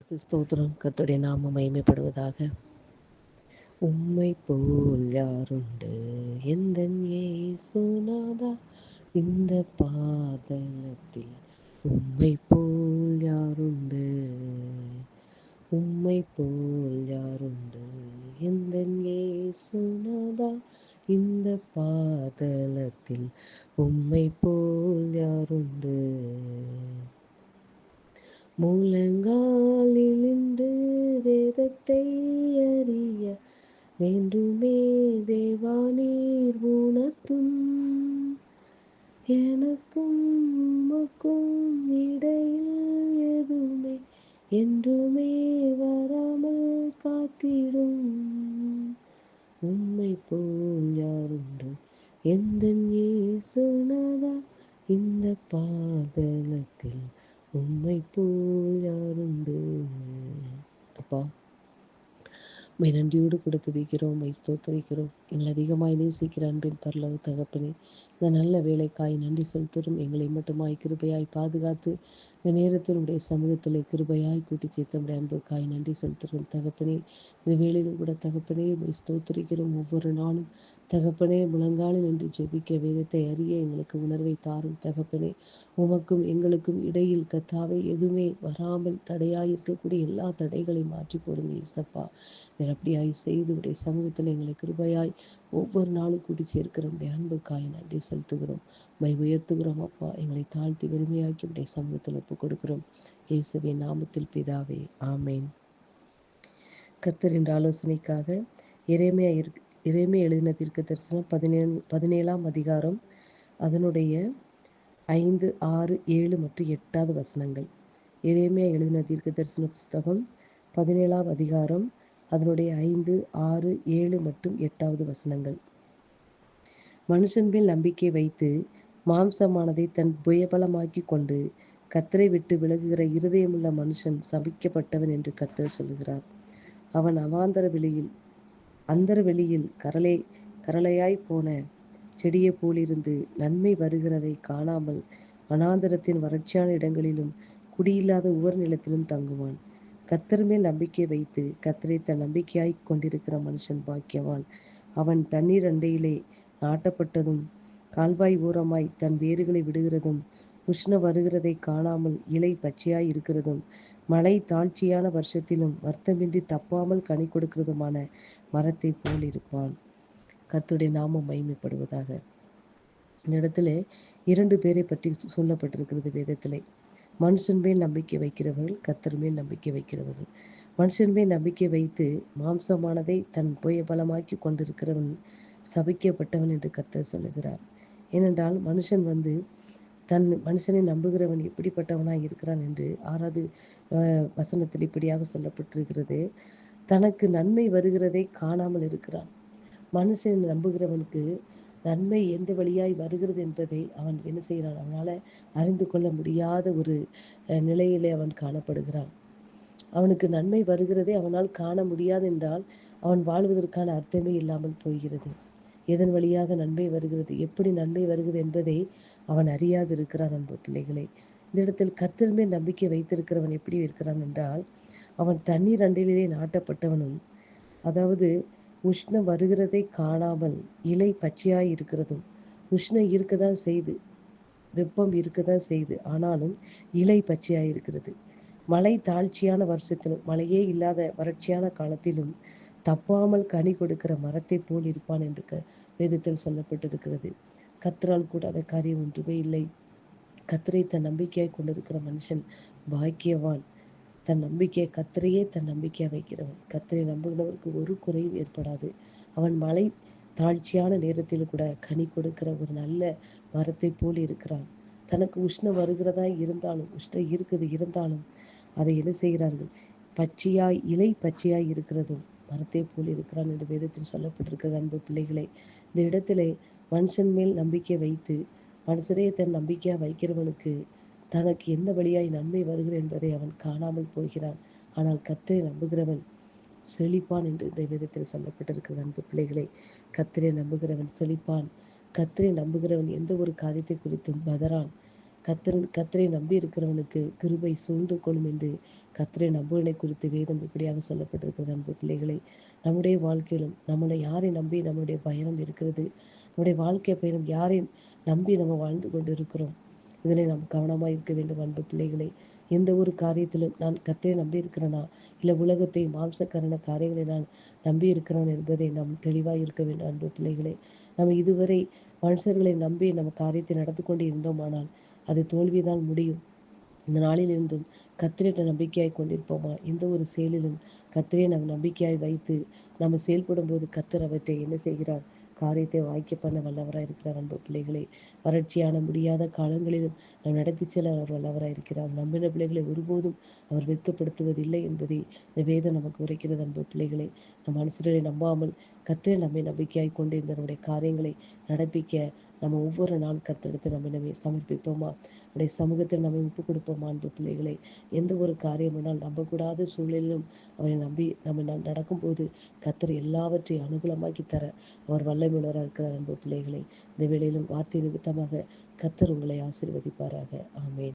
ஸ்தோத்திரம். கர்த்தருடைய நாமம் மகிமைப்படுவதாக. உம்மை போல் யாருண்டு எந்தன் இயேசுநாதா, இந்த பாதலத்தில் உம்மை போல் யாருண்டு, உம்மை போல் யாருண்டு எந்தன் இயேசுநாதா, இந்த பாதலத்தில் உம்மை போல் யாருண்டு. முழங்காலிலின்று வேதத்தை அறிய வேண்டுமே தேவா நீர் உணர்த்தும், எனக்கும் உமக்கும் இடையில் எதுவுமே என்றுமே வராமல் காத்திடும். உம்மை போல் யாருண்டு எந்தன் இயேசுநாதா, இந்த பாதலத்தில் உம்மை போல் யாருண்டு. அப்பா, உம்மை நன்றியோடு கூட துதிக்கிறோம், உம்மை ஸ்தோத்தரிக்கிறோம். எங்களை அதிகமாய் நேசிக்கிற அன்பின் பரலோக தகப்பனே, இந்த நல்ல வேலைக்காய் நன்றி செலுத்துகிறோம். எங்களை மட்டுமாய் கிருபையாய் பாதுகாத்து இந்த நேரத்தில் உடைய சமூகத்தில் கிருபையாய் கூட்டி சேர்த்த உடைய அன்புக்காய் நன்றி செலுத்துகிறோம் தகப்பனே. இந்த வேளையிலும் கூட தகப்பனே உம்மை ஸ்தோத்தரிக்கிறோம். ஒவ்வொரு நாளும் தகப்பனே முழங்காலில் நின்று ஜெபிக்க வேதத்தை அறிய எங்களுக்கு உணர்வை தாரும் தகப்பனே. உமக்கும் எங்களுக்கும் இடையில் கர்த்தாவே எதுவுமே வராமல் தடையாய் இருக்கக்கூடிய எல்லா தடைகளையும் மாற்றி போடுங்க இயேசப்பா. நீர் அப்படியாய் செய்து உடைய சமூகத்தில் எங்களை கிருபையாய் ஒவ்வொரு நாளும் கூட்டி சேர்க்கிற உடைய அன்புக்காய் நன்றி செலுத்துகிறோம். உம்மை உயர்த்துகிறோம் அப்பா. எங்களை தாழ்த்தி வெறுமையாக்கி உடைய சமூகத்தில் ஒப்புக் கொடுக்கிறோம். இயேசுவின் நாமத்தில் பிதாவே, ஆமேன். கர்த்தர் என்ற ஆலோசனைக்காக எரேமியா எழுதின தீர்க்கதரிசனம் 17ஆம் அதிகாரம் அதனுடைய 5, 6, 7 மற்றும் 8வது வசனங்கள். எரேமியா எழுதின தீர்க்கதரிசன புஸ்தகம் 17ஆம் அதிகாரம் அதனுடைய 5, 6, 7 மற்றும் 8வது வசனங்கள். மனுஷன் மேல் நம்பிக்கை வைத்து மாம்சமானதை தன் புயபலமாக்கி கொண்டு கர்த்தரை விட்டு விலகுகிற இருதயமுள்ள மனுஷன் சபிக்கப்பட்டவன் என்று கர்த்தர் சொல்லுகிறார். அவன் அந்தர வெளியில் கரளையாய் போன செடியை போலிருந்து நன்மை வருகிறதை காணாமல் வனாந்தரத்தின் வறட்சியான இடங்களிலும் குடியில்லாத உவர் நிலத்திலும் தங்குவான். கர்த்தர் மேல் நம்பிக்கை வைத்து கர்த்தரை தன் நம்பிக்கையாய் கொண்டிருக்கிற மனுஷன் பாக்கியவான். அவன் தண்ணீர் அண்டையிலே நாட்டப்பட்டதும் கால்வாய் ஓரமாய் தன் வேர்களை விடுகிறதும் உஷ்ண வருகிறதை காணாமல் இலை பச்சையாய் இருக்கிறதும் மழை தாழ்ச்சியான வருஷத்திலும் வருத்தமின்றி தப்பாமல் கனி கொடுக்கிறதுமான மரத்தை போல் இருப்பான். கர்த்தருடைய நாமம் மகிமைப்படுவதாக. இந்த இடத்துல 2 பேரை பற்றி சொல்லப்பட்டிருக்கிறது வேதத்திலே. மனுஷன் மேல் நம்பிக்கை வைக்கிறவர்கள், கர்த்தர் மேல் நம்பிக்கை வைக்கிறவர்கள். மனுஷன் மேல் நம்பிக்கை வைத்து மாம்சமானதை தன் புயபலமாக்கி கொண்டிருக்கிறவன் சபிக்கப்பட்டவன் என்று கர்த்தர் சொல்லுகிறார். ஏனென்றால் மனுஷனை நம்புகிறவன் எப்படிப்பட்டவனாய் இருக்கிறான் என்று 6வது வசனத்தில் இப்படியாக சொல்லப்பட்டிருக்கிறது. தனக்கு நன்மை வருகிறதை காணாமல் இருக்கிறான். மனுஷனை நம்புகிறவனுக்கு நன்மை எந்த வழியாய் வருகிறது என்பதை அவன் என்ன செய்கிறான்? அவனால் அறிந்து கொள்ள முடியாத ஒரு நிலையிலே அவன் காணப்படுகிறான். அவனுக்கு நன்மை வருகிறதை அவனால் காண முடியாது என்றால் அவன் வாழ்வதற்கான அர்த்தமே இல்லாமல் போகிறது. எதன் வழியாக நன்மை வருகிறது, எப்படி நன்மை வருகிறது என்பதை அவன் அறியாது இருக்கிறான். அன்பு பிள்ளைகளை, இந்த இடத்தில் கர்த்தர் மேல் நம்பிக்கை வைத்திருக்கிறவன் எப்படி இருக்கிறான் என்றால், அவன் தண்ணீர் அண்டையிலே நாட்டப்பட்டவனும், அதாவது உஷ்ணம் வருகிறதை காணாமல் இலை பச்சையாய் இருக்கிறதும், உஷ்ணம் இருக்கதான் செய்து, வெப்பம் இருக்கதான் செய்து, ஆனாலும் இலை பச்சையாய் இருக்கிறது. மழை தாழ்ச்சியான வருஷத்திலும் மழையே இல்லாத வறட்சியான காலத்திலும் தப்பாமல் கனி கொடுக்கிற மரத்தை போல் இருப்பான் என்று வேதத்தில் சொல்லப்பட்டிருக்கிறது. கர்த்தரால் கூடாத காரியம் ஒன்றுமே இல்லை. கர்த்தரை தன் நம்பிக்கையாய் கொண்டிருக்கிற மனுஷன் பாக்கியவான். கர்த்தரையே தன் நம்பிக்கையாக வைக்கிறவன். கர்த்தரை நம்புகிறவருக்கு ஒரு குறையும் ஏற்படாது. அவன் மழை தாழ்ச்சியான நேரத்தில் கூட கனி கொடுக்கிற ஒரு நல்ல மரத்தை போல் இருக்கிறான். தனக்கு உஷ்ணம் வருகிறதா இருந்தாலும், உஷ்ணம் இருந்தாலும் அதை என்ன செய்கிறார்கள்? இலை பச்சையாய் இருக்கிறதும் மரத்தை போல் இருக்கிறான் என்று வேதத்தில் சொல்லப்பட்டிருக்கிறது. அன்பு பிள்ளைகளை, இந்த இடத்திலே மனுஷன் மேல் நம்பிக்கை வைத்து மனுஷரே தன் நம்பிக்கையாக வைக்கிறவனுக்கு தனக்கு எந்த வழியாய் நன்மை வருகிறது என்பதை அவன் காணாமல் போகிறான். ஆனால் கர்த்தரை நம்புகிறவன் செழிப்பான் என்று இந்த வேதத்தில் சொல்லப்பட்டிருக்கிறது. அன்பு பிள்ளைகளை, கர்த்தரை நம்புகிறவன் செழிப்பான். கர்த்தரை நம்புகிறவன் எந்த ஒரு காரியத்தை குறித்தும் பதறான். கத்தரை நம்பி இருக்கிறவனுக்கு கிருபை சூழ்ந்து கொள்ளும் என்று கத்தரை நம்புவனை குறித்து வேதம் இப்படியாக சொல்லப்பட்டிருக்கிறது. அன்பு பிள்ளைகளை, நம்முடைய வாழ்க்கையிலும் நம்மளை யாரை நம்பி நம்முடைய பயணம் இருக்கிறது, நம்முடைய வாழ்க்கை பயணம் யாரை நம்பி நம்ம வாழ்ந்து கொண்டு இருக்கிறோம், இதில் நாம் கவனமாக இருக்க வேண்டும். அன்பு பிள்ளைகளை, எந்த ஒரு காரியத்திலும் நான் கத்தரை நம்பி இருக்கிறேனா, இல்லை உலகத்தை மாம்சக்காரன காரியங்களை நான் நம்பி இருக்கிறேன் என்பதை நாம் தெளிவாக இருக்க வேண்டும். அன்பு பிள்ளைகளை, நம்ம இதுவரை மனுஷர்களை நம்பி நம்ம காரியத்தை நடந்து கொண்டு இருந்தோமானால் அது தோல்விதான் முடியும். இந்த நாளிலிருந்தும் கர்த்தரிடம் நம்பிக்கையாய் கொண்டிருப்போமா? எந்த ஒரு செயலிலும் கர்த்தரை நாம் நம்பிக்கையாய் வைத்து நம்ம செயல்படும் போது கர்த்தர் அவற்றை என்ன செய்கிறார்? காரியத்தை வாய்க்க பண்ண வல்லவராய் இருக்கிறார். அன்பு பிள்ளைகளை, வறட்சியான முடியாத காலங்களிலும் நாம் நடத்தி செல்ல அவர் வல்லவராய் இருக்கிறார். நம்பின பிள்ளைகளை ஒருபோதும் அவர் வெட்கப்படுத்துவதில்லை என்பதை இந்த வேதம் நமக்கு உரைக்கிறது. அன்பு பிள்ளைகளை, நம் மனுஷர்களை நம்பாமல் கர்த்தரை நம்மை நம்பிக்கையாய் கொண்டு இந்த நம்முடைய காரியங்களை நடப்பிக்க நம்ம ஒவ்வொரு நாள் கர்த்தரிடத்தில் நம்மை சமர்ப்பிப்போமா? நம்முடைய சமூகத்தில் நம்மை ஒப்புக் கொடுப்போமா? அன்பு பிள்ளைகளை, எந்த ஒரு காரியமானால் நம்பக்கூடாத சூழ்நிலையிலும் அவரை நம்பி நம்ம நடக்கும்போது கர்த்தர் எல்லாவற்றையும் அனுகூலமாக்கி தர அவர் வல்லமையுள்ளவராக இருக்கிறார். அன்பு பிள்ளைகளை, இந்த வேளையிலும் வார்த்தை நிமித்தமாக கர்த்தர் உங்களை ஆசீர்வதிப்பாராக. ஆமென்.